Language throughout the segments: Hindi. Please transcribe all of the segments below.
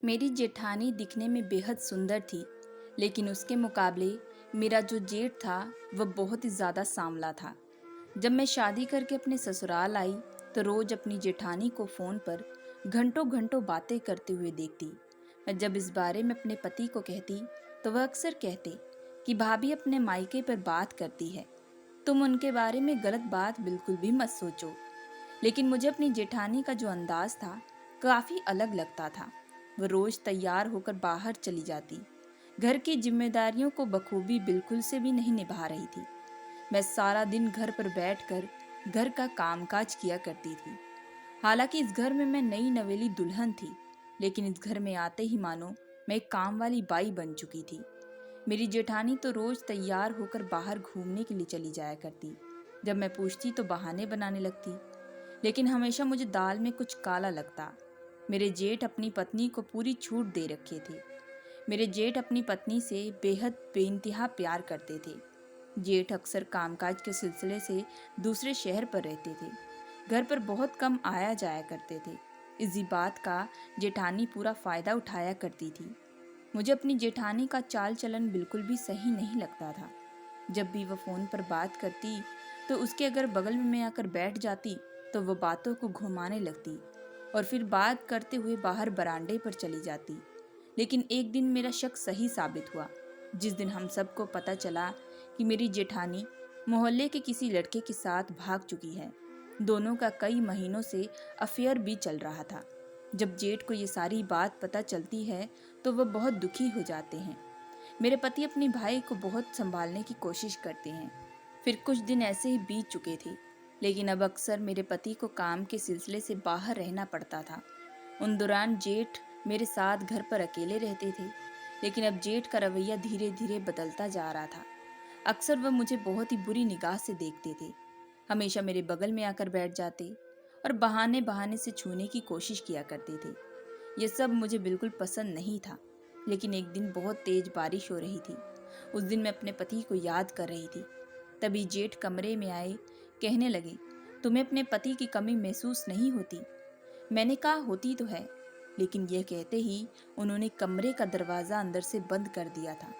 मेरी जेठानी दिखने में बेहद सुंदर थी, लेकिन उसके मुकाबले मेरा जो जेठ था वह बहुत ही ज़्यादा सांवला था। जब मैं शादी करके अपने ससुराल आई तो रोज़ अपनी जेठानी को फ़ोन पर घंटों घंटों बातें करते हुए देखती। मैं जब इस बारे में अपने पति को कहती तो वह अक्सर कहते कि भाभी अपने मायके पर बात करती है, तुम उनके बारे में गलत बात बिल्कुल भी मत सोचो। लेकिन मुझे अपनी जेठानी का जो अंदाज था काफी अलग लगता था। वह रोज तैयार होकर बाहर चली जाती, घर की जिम्मेदारियों को बखूबी बिल्कुल से भी नहीं निभा रही थी। मैं सारा दिन घर पर बैठकर घर का कामकाज किया करती थी। हालांकि इस घर में मैं नई नवेली दुल्हन थी, लेकिन इस घर में आते ही मानो मैं एक काम वाली बाई बन चुकी थी। मेरी जेठानी तो रोज तैयार होकर बाहर घूमने के लिए चली जाया करती। जब मैं पूछती तो बहाने बनाने लगती, लेकिन हमेशा मुझे दाल में कुछ काला लगता। मेरे जेठ अपनी पत्नी को पूरी छूट दे रखे थे। मेरे जेठ अपनी पत्नी से बेहद बेइंतहा प्यार करते थे। जेठ अक्सर कामकाज के सिलसिले से दूसरे शहर पर रहते थे, घर पर बहुत कम आया जाया करते थे। इसी बात का जेठानी पूरा फायदा उठाया करती थी। मुझे अपनी जेठानी का चाल चलन बिल्कुल भी सही नहीं लगता था। जब भी वह फ़ोन पर बात करती तो उसके अगर बगल में मैं आकर बैठ जाती तो वह बातों को घुमाने लगती और फिर बात करते हुए बाहर बरामदे पर चली जाती। लेकिन एक दिन मेरा शक सही साबित हुआ, जिस दिन हम सबको पता चला कि मेरी जेठानी मोहल्ले के किसी लड़के के साथ भाग चुकी है। दोनों का कई महीनों से अफेयर भी चल रहा था। जब जेठ को ये सारी बात पता चलती है तो वह बहुत दुखी हो जाते हैं। मेरे पति अपने भाई को बहुत संभालने की कोशिश करते हैं। फिर कुछ दिन ऐसे ही बीत चुके थे, लेकिन अब अक्सर मेरे पति को काम के सिलसिले से बाहर रहना पड़ता था। उन दौरान जेठ मेरे साथ घर पर अकेले रहते थे, लेकिन अब जेठ का रवैया धीरे धीरे बदलता जा रहा था। अक्सर वह मुझे बहुत ही बुरी निगाह से देखते थे, हमेशा मेरे बगल में आकर बैठ जाते और बहाने बहाने से छूने की कोशिश किया करते थे। यह सब मुझे बिल्कुल पसंद नहीं था। लेकिन एक दिन बहुत तेज बारिश हो रही थी। उस दिन मैं अपने पति को याद कर रही थी। तभी जेठ कमरे में आए, कहने लगे, तुम्हें अपने पति की कमी महसूस नहीं होती? मैंने कहा होती तो है, लेकिन यह कहते ही उन्होंने कमरे का दरवाज़ा अंदर से बंद कर दिया था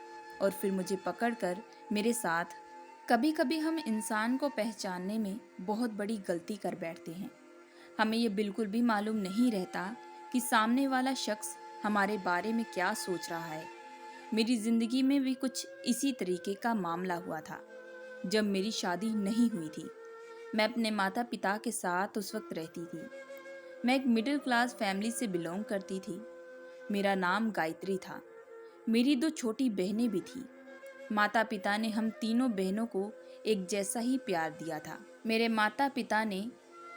और फिर मुझे पकड़कर मेरे साथ। कभी कभी हम इंसान को पहचानने में बहुत बड़ी गलती कर बैठते हैं। हमें यह बिल्कुल भी मालूम नहीं रहता कि सामने वाला शख्स हमारे बारे में क्या सोच रहा है। मेरी जिंदगी में भी कुछ इसी तरीके का मामला हुआ था। जब मेरी शादी नहीं हुई थी, मैं अपने माता पिता के साथ उस वक्त रहती थी। मैं एक मिडिल क्लास फैमिली से बिलोंग करती थी। मेरा नाम गायत्री था। मेरी दो छोटी बहनें भी थी। माता पिता ने हम तीनों बहनों को एक जैसा ही प्यार दिया था। मेरे माता पिता ने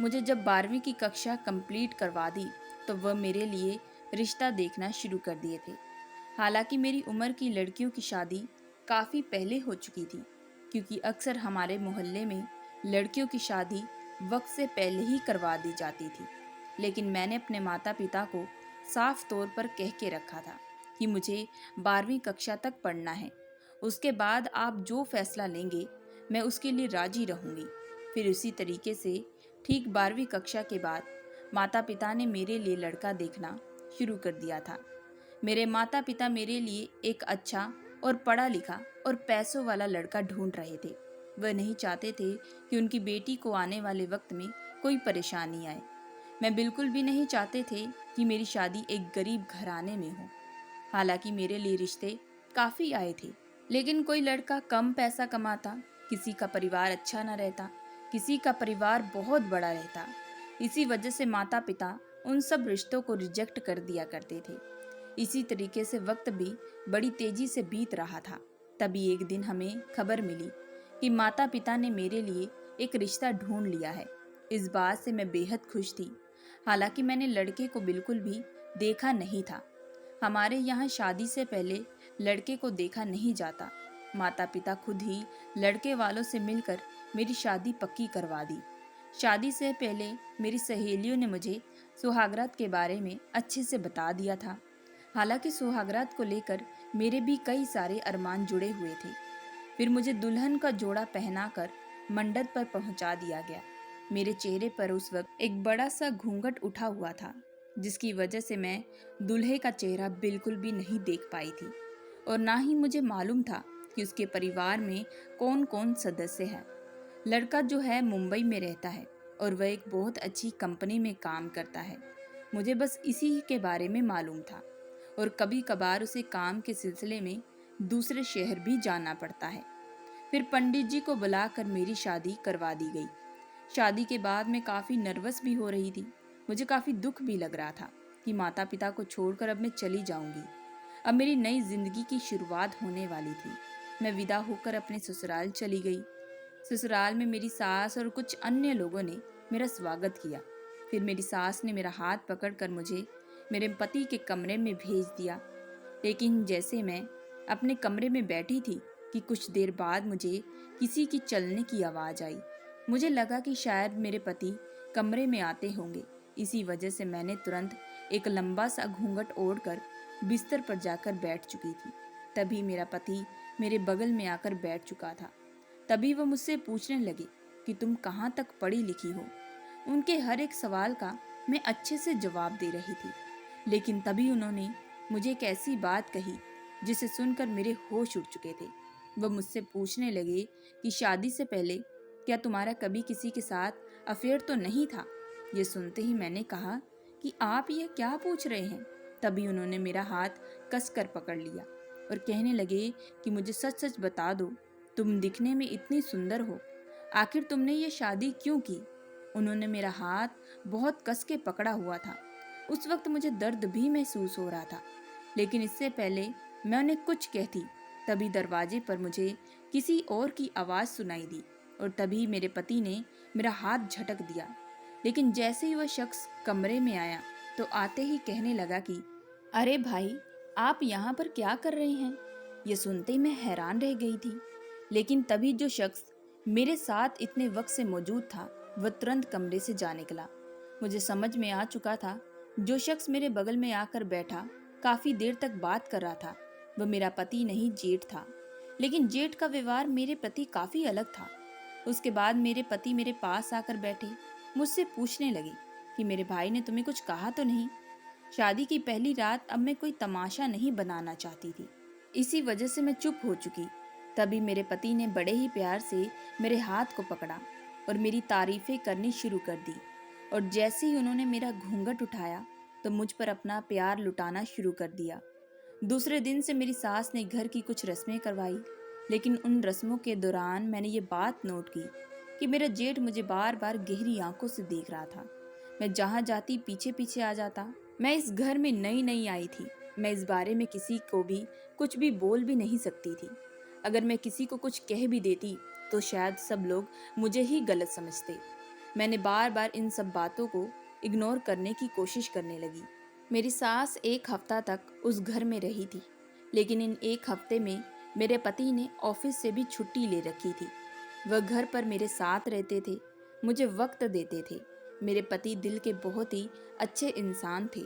मुझे जब 12वीं की कक्षा कंप्लीट करवा दी तो वह मेरे लिए रिश्ता देखना शुरू कर दिए थे। हालांकि मेरी उम्र की लड़कियों की शादी काफ़ी पहले हो चुकी थी, क्योंकि अक्सर हमारे मोहल्ले में लड़कियों की शादी वक्त से पहले ही करवा दी जाती थी। लेकिन मैंने अपने माता पिता को साफ तौर पर कह के रखा था कि मुझे 12वीं कक्षा तक पढ़ना है। उसके बाद आप जो फैसला लेंगे मैं उसके लिए राजी रहूंगी। फिर उसी तरीके से ठीक 12वीं कक्षा के बाद माता पिता ने मेरे लिए लड़का देखना शुरू कर दिया था। मेरे माता पिता मेरे लिए एक अच्छा और पढ़ा लिखा और पैसों वाला लड़का ढूंढ रहे थे। वह नहीं चाहते थे कि उनकी बेटी को आने वाले वक्त में कोई परेशानी आए। मैं बिल्कुल भी नहीं चाहते थे कि मेरी शादी एक गरीब घराने में हो। हालांकि मेरे लिए रिश्ते काफ़ी आए थे, लेकिन कोई लड़का कम पैसा कमाता, किसी का परिवार अच्छा न रहता, किसी का परिवार बहुत बड़ा रहता। इसी वजह से माता पिता उन सब रिश्तों को रिजेक्ट कर दिया करते थे। इसी तरीके से वक्त भी बड़ी तेजी से बीत रहा था। तभी एक दिन हमें खबर मिली कि माता पिता ने मेरे लिए एक रिश्ता ढूंढ लिया है। इस बात से मैं बेहद खुश थी। हालांकि मैंने लड़के को बिल्कुल भी देखा नहीं था। हमारे यहाँ शादी से पहले लड़के को देखा नहीं जाता। माता पिता खुद ही लड़के वालों से मिलकर मेरी शादी पक्की करवा दी। शादी से पहले मेरी सहेलियों ने मुझे सुहागरात के बारे में अच्छे से बता दिया था। हालांकि सुहागरात को लेकर मेरे भी कई सारे अरमान जुड़े हुए थे। फिर मुझे दुल्हन का जोड़ा पहनाकर मंडप पर पहुंचा दिया गया। मेरे चेहरे पर उस वक्त एक बड़ा सा घूंघट उठा हुआ था। जिसकी वजह से मैं दूल्हे का चेहरा बिल्कुल भी नहीं देख पाई थी और ना ही मुझे मालूम था कि उसके परिवार में कौन कौन सदस्य है। लड़का जो है मुंबई में रहता है और वह एक बहुत अच्छी कंपनी में काम करता है। मुझे बस इसी के बारे में मालूम था और कभी कभार उसे काम के सिलसिले में दूसरे शहर भी जाना पड़ता है। फिर पंडित जी को बुलाकर मेरी शादी करवा दी गई। शादी के बाद मैं काफ़ी नर्वस भी हो रही थी। मुझे काफ़ी दुख भी लग रहा था कि माता पिता को छोड़कर अब मैं चली जाऊंगी। अब मेरी नई जिंदगी की शुरुआत होने वाली थी। मैं विदा होकर अपने ससुराल चली गई। ससुराल में मेरी सास और कुछ अन्य लोगों ने मेरा स्वागत किया। फिर मेरी सास ने मेरा हाथ पकड़कर मुझे मेरे पति के कमरे में भेज दिया। लेकिन जैसे मैं अपने कमरे में बैठी थी कि कुछ देर बाद मुझे किसी की चलने की आवाज़ आई। मुझे लगा कि शायद मेरे पति कमरे में आते होंगे। इसी वजह से मैंने तुरंत एक लंबा सा घूंघट ओढ़कर बिस्तर पर जाकर बैठ चुकी थी। तभी मेरा पति मेरे बगल में आकर बैठ चुका था। तभी वह मुझसे पूछने लगे कि तुम कहाँ तक पढ़ी लिखी हो। उनके हर एक सवाल का मैं अच्छे से जवाब दे रही थी, लेकिन तभी उन्होंने मुझे एक ऐसी बात कही जिसे सुनकर मेरे होश उड़ चुके थे। वह मुझसे पूछने लगे कि शादी से पहले क्या तुम्हारा कभी किसी के साथ अफेयर तो नहीं था। ये सुनते ही मैंने कहा कि आप ये क्या पूछ रहे हैं। तभी उन्होंने मेरा हाथ कसकर पकड़ लिया और कहने लगे कि मुझे सच सच बता दो, तुम दिखने में इतनी सुंदर हो, आखिर तुमने ये शादी क्यों की। उन्होंने मेरा हाथ बहुत कस के पकड़ा हुआ था। उस वक्त मुझे दर्द भी महसूस हो रहा था, लेकिन इससे पहले मैं उन्हें कुछ कहती तभी दरवाजे पर मुझे किसी और की आवाज़ सुनाई दी और तभी मेरे पति ने मेरा हाथ झटक दिया। लेकिन जैसे ही वह शख्स कमरे में आया तो आते ही कहने लगा कि अरे भाई, आप यहाँ पर क्या कर रहे हैं। ये सुनते ही मैं हैरान रह गई थी। लेकिन तभी जो शख्स मेरे साथ इतने वक्त से मौजूद था वह तुरंत कमरे से जा निकला। मुझे समझ में आ चुका था जो शख्स मेरे बगल में आकर बैठा काफ़ी देर तक बात कर रहा था वह मेरा पति नहीं जेठ था। लेकिन जेठ का व्यवहार मेरे प्रति काफ़ी अलग था। उसके बाद मेरे पति मेरे पास आकर बैठे, मुझसे पूछने लगे कि मेरे भाई ने तुम्हें कुछ कहा तो नहीं। शादी की पहली रात अब मैं कोई तमाशा नहीं बनाना चाहती थी, इसी वजह से मैं चुप हो चुकी। तभी मेरे पति ने बड़े ही प्यार से मेरे हाथ को पकड़ा और मेरी तारीफें करनी शुरू कर दी। और जैसे ही उन्होंने मेरा घूंघट उठाया तो मुझ पर अपना प्यार लुटाना शुरू कर दिया। दूसरे दिन से मेरी सास ने घर की कुछ रस्में करवाई, लेकिन उन रस्मों के दौरान मैंने ये बात नोट की कि मेरा जेठ मुझे बार बार गहरी आंखों से देख रहा था। मैं जहाँ जाती पीछे पीछे आ जाता। मैं इस घर में नई नई आई थी। मैं इस बारे में किसी को भी कुछ भी बोल भी नहीं सकती थी। अगर मैं किसी को कुछ कह भी देती तो शायद सब लोग मुझे ही गलत समझते। मैंने बार बार इन सब बातों को इग्नोर करने की कोशिश करने लगी। मेरी सास एक हफ्ता तक उस घर में रही थी, लेकिन इन एक हफ्ते में मेरे पति ने ऑफिस से भी छुट्टी ले रखी थी। वह घर पर मेरे साथ रहते थे, मुझे वक्त देते थे। मेरे पति दिल के बहुत ही अच्छे इंसान थे।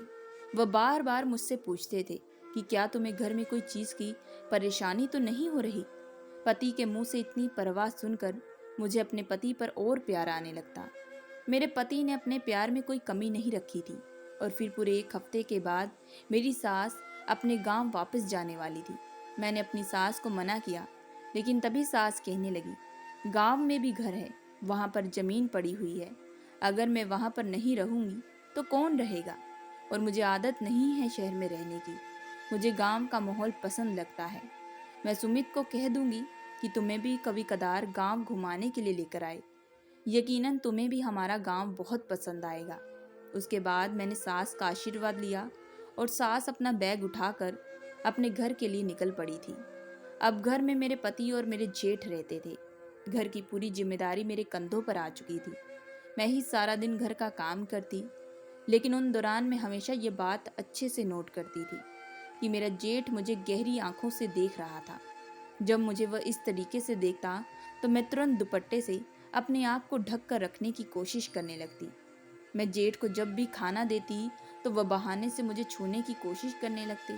वह बार बार मुझसे पूछते थे कि क्या तुम्हें घर में कोई चीज़ की परेशानी तो नहीं हो रही। पति के मुंह से इतनी परवाह सुनकर मुझे अपने पति पर और प्यार आने लगता। मेरे पति ने अपने प्यार में कोई कमी नहीं रखी थी। और फिर पूरे एक हफ्ते के बाद मेरी सास अपने गांव वापस जाने वाली थी। मैंने अपनी सास को मना किया, लेकिन तभी सास कहने लगी, गांव में भी घर है, वहां पर जमीन पड़ी हुई है। अगर मैं वहां पर नहीं रहूंगी तो कौन रहेगा। और मुझे आदत नहीं है शहर में रहने की। मुझे गांव का माहौल पसंद लगता है। मैं सुमित को कह दूंगी कि तुम्हें भी कभी कदार गांव घुमाने के लिए लेकर आए। यकीनन तुम्हें भी हमारा गांव बहुत पसंद आएगा। उसके बाद मैंने सास का आशीर्वाद लिया और सास अपना बैग उठाकर अपने घर के लिए निकल पड़ी थी। अब घर में मेरे पति और मेरे जेठ रहते थे। घर की पूरी जिम्मेदारी मेरे कंधों पर आ चुकी थी। मैं ही सारा दिन घर का काम करती, लेकिन उन दौरान मैं हमेशा ये बात अच्छे से नोट करती थी कि मेरा जेठ मुझे गहरी आंखों से देख रहा था। जब मुझे वह इस तरीके से देखता तो मैं तुरंत दुपट्टे से अपने आप को ढक कर रखने की कोशिश करने लगती। मैं जेठ को जब भी खाना देती तो वह बहाने से मुझे छूने की कोशिश करने लगती,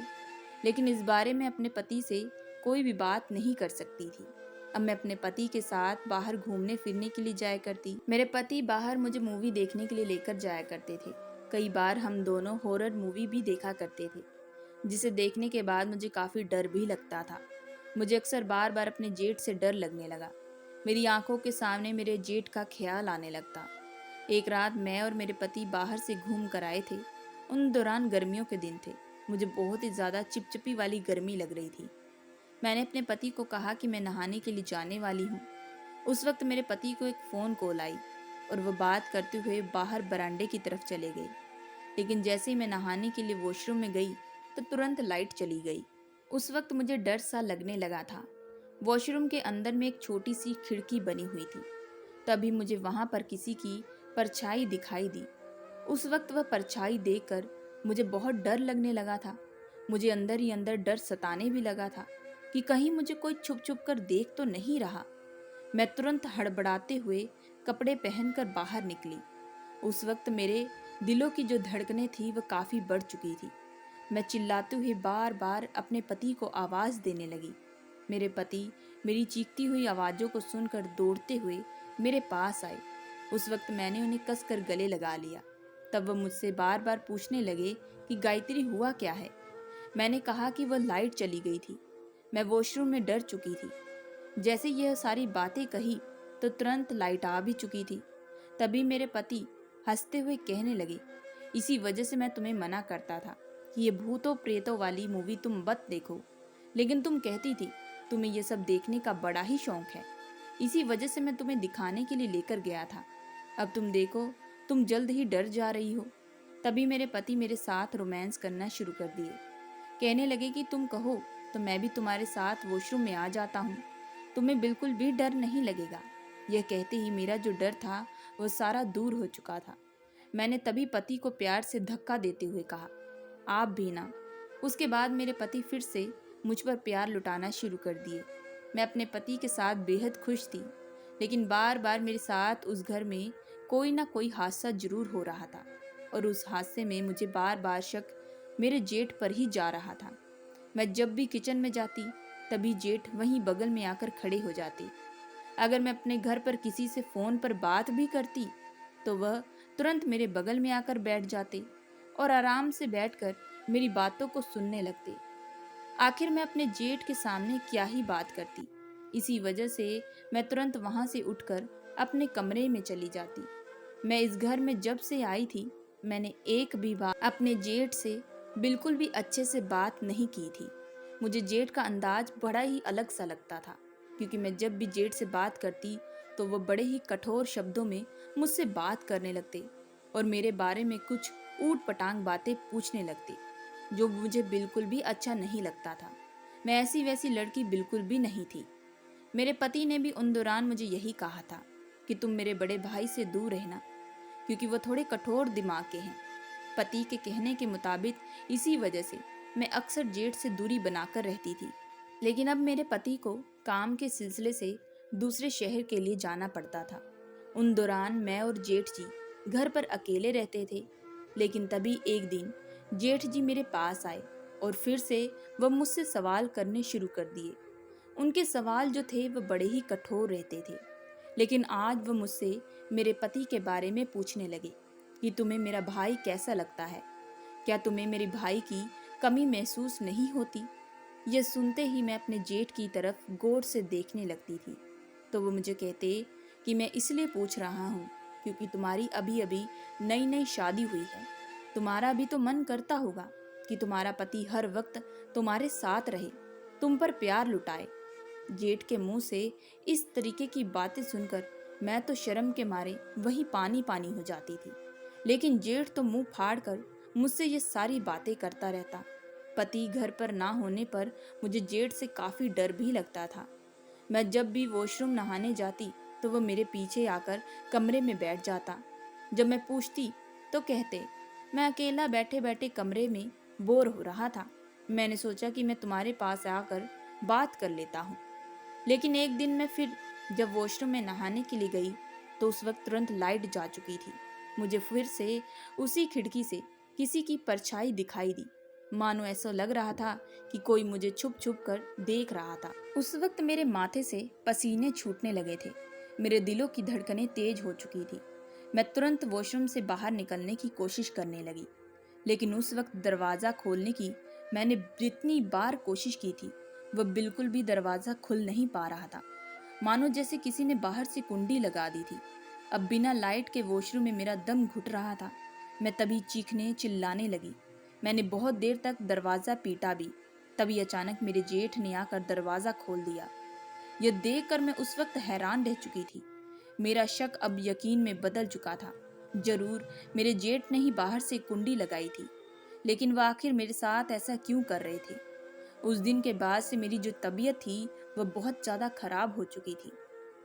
लेकिन इस बारे में अपने पति से कोई भी बात नहीं कर सकती थी। अब मैं अपने पति के साथ बाहर घूमने फिरने के लिए जाया करती। मेरे पति बाहर मुझे मूवी देखने के लिए लेकर जाया करते थे। कई बार हम दोनों हॉरर मूवी भी देखा करते थे, जिसे देखने के बाद मुझे काफ़ी डर भी लगता था। मुझे अक्सर बार बार अपने जेठ से डर लगने लगा। मेरी आंखों के सामने मेरे जेठ का ख्याल आने लगता। एक रात मैं और मेरे पति बाहर से घूम कर आए थे। उन दौरान गर्मियों के दिन थे। मुझे बहुत ही ज़्यादा चिपचिपी वाली गर्मी लग रही थी। मैंने अपने पति को कहा कि मैं नहाने के लिए जाने वाली हूँ। उस वक्त मेरे पति को एक फ़ोन कॉल आई और वह बात करते हुए बाहर बरामदे की तरफ चले गए। लेकिन जैसे ही मैं नहाने के लिए वॉशरूम में गई तो तुरंत लाइट चली गई। उस वक्त मुझे डर सा लगने लगा था। वॉशरूम के अंदर में एक छोटी सी खिड़की बनी हुई थी। तभी मुझे वहां पर किसी की परछाई दिखाई दी। उस वक्त वह परछाई देखकर मुझे बहुत डर लगने लगा था। मुझे अंदर ही अंदर डर सताने भी लगा था कि कहीं मुझे कोई छुप छुप कर देख तो नहीं रहा। मैं तुरंत हड़बड़ाते हुए कपड़े पहनकर बाहर निकली। उस वक्त मेरे दिलों की जो धड़कनें थी वह काफ़ी बढ़ चुकी थी। मैं चिल्लाते हुए बार बार अपने पति को आवाज़ देने लगी। मेरे पति मेरी चीखती हुई आवाज़ों को सुनकर दौड़ते हुए मेरे पास आए। उस वक्त मैंने उन्हें कसकर गले लगा लिया। तब वह मुझसे बार बार पूछने लगे कि गायत्री हुआ क्या है। मैंने कहा कि वह लाइट चली गई थी। मैं वॉशरूम में डर चुकी थी। जैसे यह सारी बातें कही तो तुरंत लाइट आ भी चुकी थी। तभी मेरे पति हंसते हुए कहने लगे, इसी वजह से मैं तुम्हें मना करता था कि ये भूतों प्रेतों वाली मूवी तुम मत देखो, लेकिन तुम कहती थी तुम्हें ये सब देखने का बड़ा ही शौक है। इसी वजह से मैं तुम्हें दिखाने के लिए लेकर गया था। अब तुम देखो, तुम जल्द ही डर जा रही हो। तभी मेरे पति मेरे साथ रोमांस करना शुरू कर दिए। कहने लगे कि तुम कहो तो मैं भी तुम्हारे साथ वॉशरूम में आ जाता हूँ, तुम्हें बिल्कुल भी डर नहीं लगेगा। यह कहते ही मेरा जो डर था वह सारा दूर हो चुका था। मैंने तभी पति को प्यार से धक्का देते हुए कहा, आप भी ना। उसके बाद मेरे पति फिर से मुझ पर प्यार लुटाना शुरू कर दिए। मैं अपने पति के साथ बेहद खुश थी, लेकिन बार बार मेरे साथ उस घर में कोई ना कोई हादसा जरूर हो रहा था और उस हादसे में मुझे बार बार शक मेरे जेठ पर ही जा रहा था। मैं जब भी किचन में जाती तभी जेठ वहीं बगल में आकर खड़े हो जाते। अगर मैं अपने घर पर किसी से फ़ोन पर बात भी करती तो वह तुरंत मेरे बगल में आकर बैठ जाते और आराम से बैठकर मेरी बातों को सुनने लगते। आखिर मैं अपने जेठ के सामने क्या ही बात करती। इसी वजह से मैं तुरंत वहां से उठकर अपने कमरे में चली जाती। मैं इस घर में जब से आई थी मैंने एक भी बार अपने जेठ से बिल्कुल भी अच्छे से बात नहीं की थी। मुझे जेठ का अंदाज बड़ा ही अलग सा लगता था, क्योंकि मैं जब भी जेठ से बात करती तो वह बड़े ही कठोर शब्दों में मुझसे बात करने लगते और मेरे बारे में कुछ ऊट पटांग बातें पूछने लगते, जो मुझे बिल्कुल भी अच्छा नहीं लगता था। मैं ऐसी वैसी लड़की बिल्कुल भी नहीं थी। मेरे पति ने भी उन दौरान मुझे यही कहा था कि तुम मेरे बड़े भाई से दूर रहना, क्योंकि वो थोड़े कठोर दिमाग के हैं। पति के कहने के मुताबिक इसी वजह से मैं अक्सर जेठ से दूरी बनाकर रहती थी। लेकिन अब मेरे पति को काम के सिलसिले से दूसरे शहर के लिए जाना पड़ता था। उन दौरान मैं और जेठ जी घर पर अकेले रहते थे। लेकिन तभी एक दिन जेठ जी मेरे पास आए और फिर से वह मुझसे सवाल करने शुरू कर दिए। उनके सवाल जो थे वह बड़े ही कठोर रहते थे। लेकिन आज वह मुझसे मेरे पति के बारे में पूछने लगे कि तुम्हें मेरा भाई कैसा लगता है, क्या तुम्हें मेरे भाई की कमी महसूस नहीं होती। यह सुनते ही मैं अपने जेठ की तरफ गौर से देखने लगती थी। तो वो मुझे कहते कि मैं इसलिए पूछ रहा हूँ क्योंकि तुम्हारी अभी अभी नई नई शादी हुई है। तुम्हारा भी तो मन करता होगा कि तुम्हारा पति हर वक्त तुम्हारे साथ रहे, तुम पर प्यार लुटाए। जेठ के मुंह से इस तरीके की बातें सुनकर मैं तो शर्म के मारे वहीं पानी पानी हो जाती थी। लेकिन जेठ तो मुंह फाड़ कर मुझसे ये सारी बातें करता रहता। पति घर पर ना होने पर मुझे जेठ से काफ़ी डर भी लगता था। मैं जब भी वॉशरूम नहाने जाती तो वह मेरे पीछे आकर कमरे में बैठ जाता। जब मैं पूछती तो कहते, मैं अकेला बैठे बैठे कमरे में बोर हो रहा था, मैंने सोचा कि मैं तुम्हारे पास आकर बात कर लेता हूँ। लेकिन एक दिन मैं फिर जब वॉशरूम में नहाने के लिए गई तो उस वक्त तुरंत लाइट जा चुकी थी। मुझे फिर से उसी खिड़की से किसी की परछाई दिखाई दी, मानो ऐसा लग रहा था कि कोई मुझे छुप छुप कर देख रहा था। उस वक्त मेरे माथे से पसीने छूटने लगे थे। मेरे दिलों की धड़कनें तेज हो चुकी थी। मैं तुरंत वॉशरूम से बाहर निकलने की कोशिश करने लगी, लेकिन उस वक्त दरवाज़ा खोलने की मैंने जितनी बार कोशिश की थी, वह बिल्कुल भी दरवाज़ा खुल नहीं पा रहा था, मानो जैसे किसी ने बाहर से कुंडी लगा दी थी। अब बिना लाइट के वॉशरूम में मेरा दम घुट रहा था। मैं तभी चीखने चिल्लाने लगी। मैंने बहुत देर तक दरवाज़ा पीटा भी। तभी अचानक मेरे जेठ ने आकर दरवाज़ा खोल दिया। यह देखकर मैं उस वक्त हैरान रह चुकी थी। मेरा शक अब यकीन में बदल चुका था। जरूर मेरे जेठ ने ही बाहर से कुंडी लगाई थी, लेकिन वह आखिर मेरे साथ ऐसा क्यों कर रहे थे? उस दिन के बाद से मेरी जो तबीयत थी वह बहुत ज़्यादा खराब हो चुकी थी।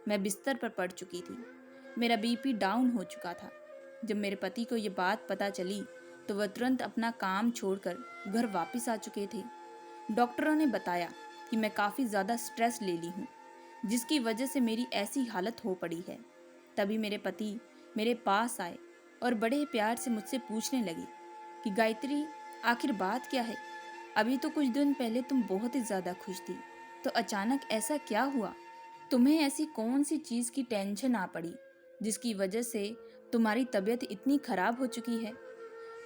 मैं बिस्तर पर पड़ चुकी थी। मेरा बीपी डाउन हो चुका था। जब मेरे पति को ये बात पता चली तो वह तुरंत अपना काम छोड़कर घर वापस आ चुके थे। डॉक्टरों ने बताया कि मैं काफ़ी ज़्यादा स्ट्रेस ले ली हूँ, जिसकी वजह से मेरी ऐसी हालत हो पड़ी है। तभी मेरे पति मेरे पास आए और बड़े प्यार से मुझसे पूछने लगे कि गायत्री, आखिर बात क्या है? अभी तो कुछ दिन पहले तुम बहुत ही ज़्यादा खुश थी, तो अचानक ऐसा क्या हुआ? तुम्हें ऐसी कौन सी चीज़ की टेंशन आ पड़ी जिसकी वजह से तुम्हारी तबीयत इतनी खराब हो चुकी है?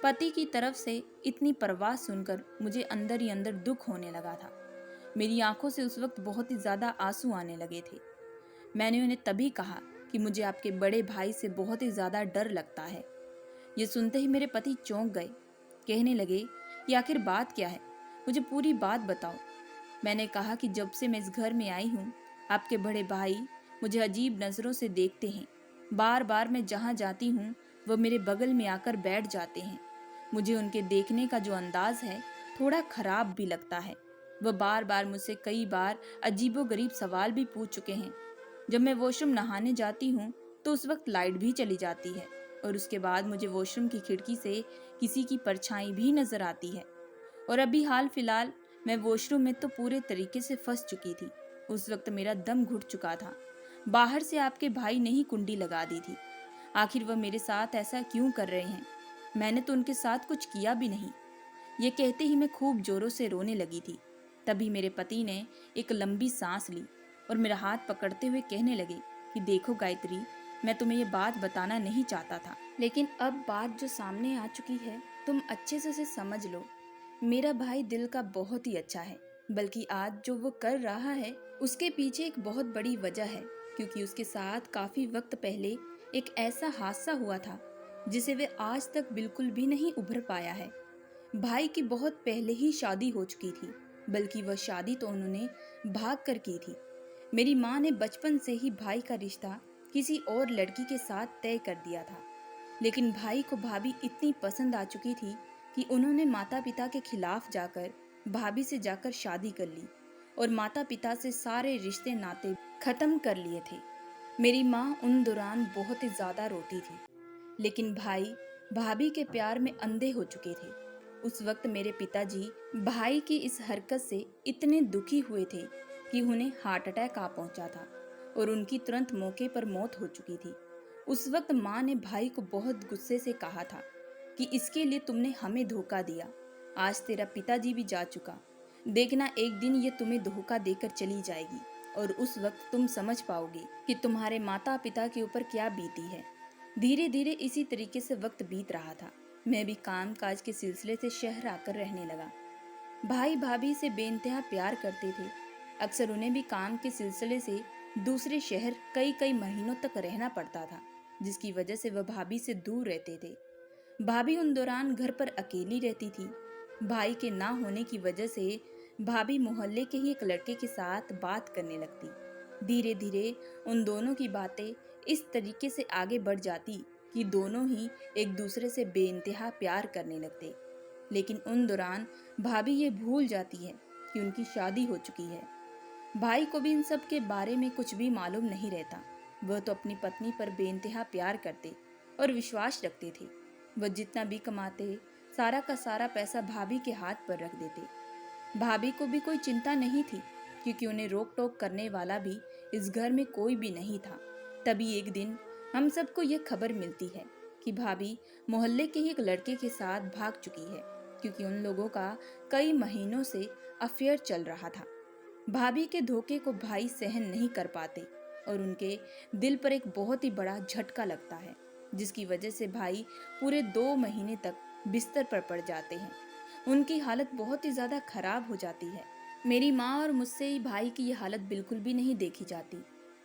पति की तरफ से इतनी परवाह सुनकर मुझे अंदर ही अंदर दुख होने लगा था। मेरी आंखों से उस वक्त बहुत ही ज़्यादा आंसू आने लगे थे। मैंने उन्हें तभी कहा कि मुझे आपके बड़े भाई से बहुत ही ज़्यादा डर लगता है। ये सुनते ही मेरे पति चौंक गए। कहने लगे कि आखिर बात क्या है, मुझे पूरी बात बताओ। मैंने कहा कि जब से मैं इस घर में आई हूँ, आपके बड़े भाई मुझे अजीब नज़रों से देखते हैं। बार बार मैं जहाँ जाती हूँ वह मेरे बगल में आकर बैठ जाते हैं। मुझे उनके देखने का जो अंदाज है थोड़ा खराब भी लगता है। वह बार बार मुझसे कई बार अजीबोगरीब सवाल भी पूछ चुके हैं। जब मैं वॉशरूम नहाने जाती हूँ तो उस वक्त लाइट भी चली जाती है और उसके बाद मुझे वॉशरूम की खिड़की से किसी की परछाई भी नजर आती है। और अभी हाल फिलहाल मैं वॉशरूम में तो पूरे तरीके से फंस चुकी थी। उस वक्त मेरा दम घुट चुका था। बाहर से आपके भाई ने ही कुंडी लगा दी थी। आखिर वह मेरे साथ ऐसा क्यों कर रहे हैं? मैंने तो उनके साथ कुछ किया भी नहीं। ये कहते ही मैं खूब जोरों से रोने लगी थी। तभी मेरे पति ने एक लंबी सांस ली और मेरा हाथ पकड़ते हुए कहने लगे कि देखो गायत्री, मैं तुम्हें ये बात बताना नहीं चाहता था, लेकिन अब बात जो सामने आ चुकी है तुम अच्छे से समझ लो। मेरा भाई दिल का बहुत ही अच्छा है, बल्कि आज जो वो कर रहा है उसके पीछे एक बहुत बड़ी वजह है, क्योंकि उसके साथ काफी वक्त पहले एक ऐसा हादसा हुआ था जिसे वे आज तक बिल्कुल भी नहीं उभर पाया है। भाई की बहुत पहले ही शादी हो चुकी थी, बल्कि वह शादी तो उन्होंने भाग कर की थी। मेरी माँ ने बचपन से ही भाई का रिश्ता किसी और लड़की के साथ तय कर दिया था, लेकिन भाई को भाभी इतनी पसंद आ चुकी थी कि उन्होंने माता पिता के खिलाफ जाकर भाभी से जाकर शादी कर ली और माता पिता से सारे रिश्ते नाते खत्म कर लिए थे। मेरी माँ उन दौरान बहुत ही ज्यादा रोती थी, लेकिन भाई भाभी के प्यार में अंधे हो चुके थे। उस वक्त मेरे पिताजी भाई की इस हरकत से इतने दुखी हुए थे कि उन्हें हार्ट अटैक आ पहुंचा था और उनकी तुरंत मौके पर मौत हो चुकी थी। उस वक्त माँ ने भाई को बहुत गुस्से से कहा था कि इसके लिए तुमने हमें धोखा दिया। आज तेरा पिताजी भी जा चुका, देखना एक दिन ये तुम्हें धोखा देकर चली जाएगी और उस वक्त तुम समझ पाओगे कि तुम्हारे माता पिता के ऊपर क्या बीती है। धीरे धीरे इसी तरीके से वक्त बीत रहा था। मैं भी काम काज के सिलसिले से शहर आकर रहने लगा। भाई भाभी से बेइंतहा प्यार करते थे। अक्सर उन्हें भी काम के सिलसिले से दूसरे शहर कई कई महीनों तक रहना पड़ता था, जिसकी वजह से वह भाभी से दूर रहते थे। भाभी उन दौरान घर पर अकेली रहती थी। भाई के ना होने की वजह से भाभी मोहल्ले के ही एक लड़के के साथ बात करने लगती। धीरे धीरे उन दोनों की बातें इस तरीके से आगे बढ़ जाती कि दोनों ही एक दूसरे से बेइंतहा प्यार करने लगते। लेकिन उन दौरान भाभी ये भूल जाती है कि उनकी शादी हो चुकी है। भाई को भी इन सब के बारे में कुछ भी मालूम नहीं रहता। वह तो अपनी पत्नी पर बेइंतहा प्यार करते और विश्वास रखते थे। वह जितना भी कमाते सारा का सारा पैसा भाभी के हाथ पर रख देते। भाभी को भी कोई चिंता नहीं थी, क्योंकि उन्हें रोक टोक करने वाला भी इस घर में कोई भी नहीं था। तभी एक दिन हम सबको यह खबर मिलती है कि भाभी मोहल्ले के ही एक लड़के के साथ भाग चुकी है, क्योंकि उन लोगों का कई महीनों से अफेयर चल रहा था। भाभी के धोखे को भाई सहन नहीं कर पाते और उनके दिल पर एक बहुत ही बड़ा झटका लगता है। जिसकी वजह से भाई पूरे 2 महीने तक बिस्तर पर पड़ जाते हैं। उनकी हालत बहुत ही ज़्यादा खराब हो जाती है। मेरी माँ और मुझसे ही भाई की ये हालत बिल्कुल भी नहीं देखी जाती।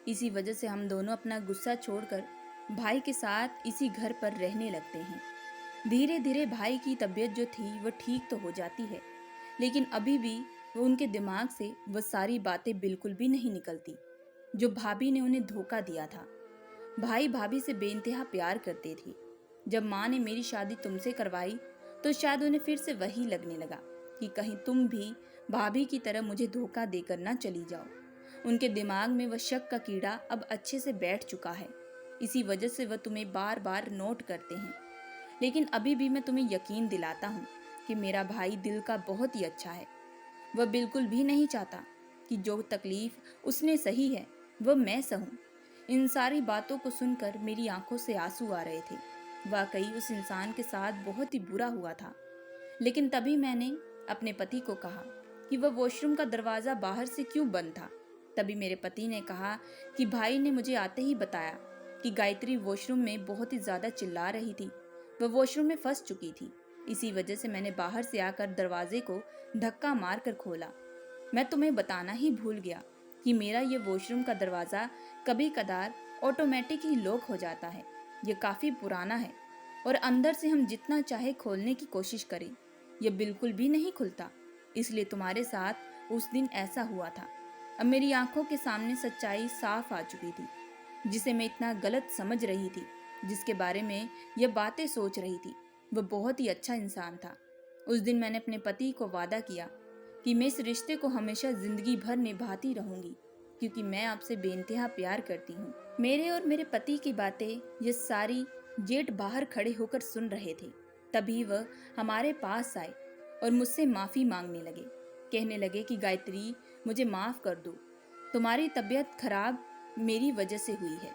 इसी वजह से हम दोनों अपना गुस्सा छोड़कर भाई के साथ इसी घर पर रहने लगते हैं। धीरे धीरे भाई की तबीयत जो थी वह ठीक तो हो जाती है, लेकिन अभी भी वो उनके दिमाग से वह सारी बातें बिल्कुल भी नहीं निकलती जो भाभी ने उन्हें धोखा दिया था। भाई भाभी से बेइंतहा प्यार करते थे। जब माँ ने मेरी शादी तुमसे करवाई तो शायद उन्हें फिर से वही लगने लगा कि कहीं तुम भी भाभी की तरह मुझे धोखा देकर ना चली जाओ। उनके दिमाग में वह शक का कीड़ा अब अच्छे से बैठ चुका है। इसी वजह से वह तुम्हें बार बार नोट करते हैं। लेकिन अभी भी मैं तुम्हें यकीन दिलाता हूँ कि मेरा भाई दिल का बहुत ही अच्छा है। वह बिल्कुल भी नहीं चाहता कि जो तकलीफ उसने सही है वह मैं सहूं। इन सारी बातों को सुनकर मेरी आंखों से आंसू आ रहे थे। वाकई उस इंसान के साथ बहुत ही बुरा हुआ था। लेकिन तभी मैंने अपने पति को कहा कि वह वॉशरूम का दरवाज़ा बाहर से क्यों बंद था। तभी मेरे पति ने कहा कि भाई ने मुझे आते ही बताया कि गायत्री वॉशरूम में बहुत ही ज़्यादा चिल्ला रही थी। वह वॉशरूम में फंस चुकी थी। इसी वजह से मैंने बाहर से आकर दरवाजे को धक्का मार कर खोला। मैं तुम्हें बताना ही भूल गया कि मेरा ये वॉशरूम का दरवाज़ा कभी कदार ऑटोमेटिक ही लॉक हो जाता है। ये काफ़ी पुराना है और अंदर से हम जितना चाहे खोलने की कोशिश करें यह बिल्कुल भी नहीं खुलता। इसलिए तुम्हारे साथ उस दिन ऐसा हुआ था। अब मेरी आंखों के सामने सच्चाई साफ आ चुकी थी, जिसे मैं इतना गलत समझ रही थी, जिसके बारे में यह बातें सोच रही थी। वह बहुत ही अच्छा इंसान था। उस दिन मैंने अपने पति को वादा किया कि मैं इस रिश्ते को हमेशा जिंदगी भर निभाती रहूंगी, क्योंकि मैं आपसे बेइंतहा प्यार करती हूँ। मेरे और मेरे पति की बातें ये सारी जेठ बाहर खड़े होकर सुन रहे थे। तभी वह हमारे पास आए और मुझसे माफ़ी मांगने लगे। कहने लगे कि गायत्री, मुझे माफ़ कर दो। तुम्हारी तबीयत खराब मेरी वजह से हुई है।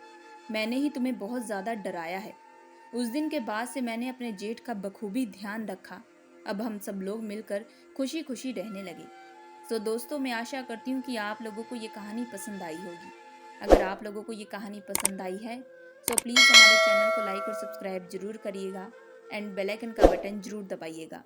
मैंने ही तुम्हें बहुत ज़्यादा डराया है। उस दिन के बाद से मैंने अपने जेठ का बखूबी ध्यान रखा। अब हम सब लोग मिलकर खुशी खुशी रहने लगे। तो दोस्तों, मैं आशा करती हूँ कि आप लोगों को ये कहानी पसंद आई होगी। अगर आप लोगों को ये कहानी पसंद आई है तो प्लीज़ हमारे चैनल को लाइक और सब्सक्राइब जरूर करिएगा एंड बेल आइकन का बटन जरूर दबाइएगा।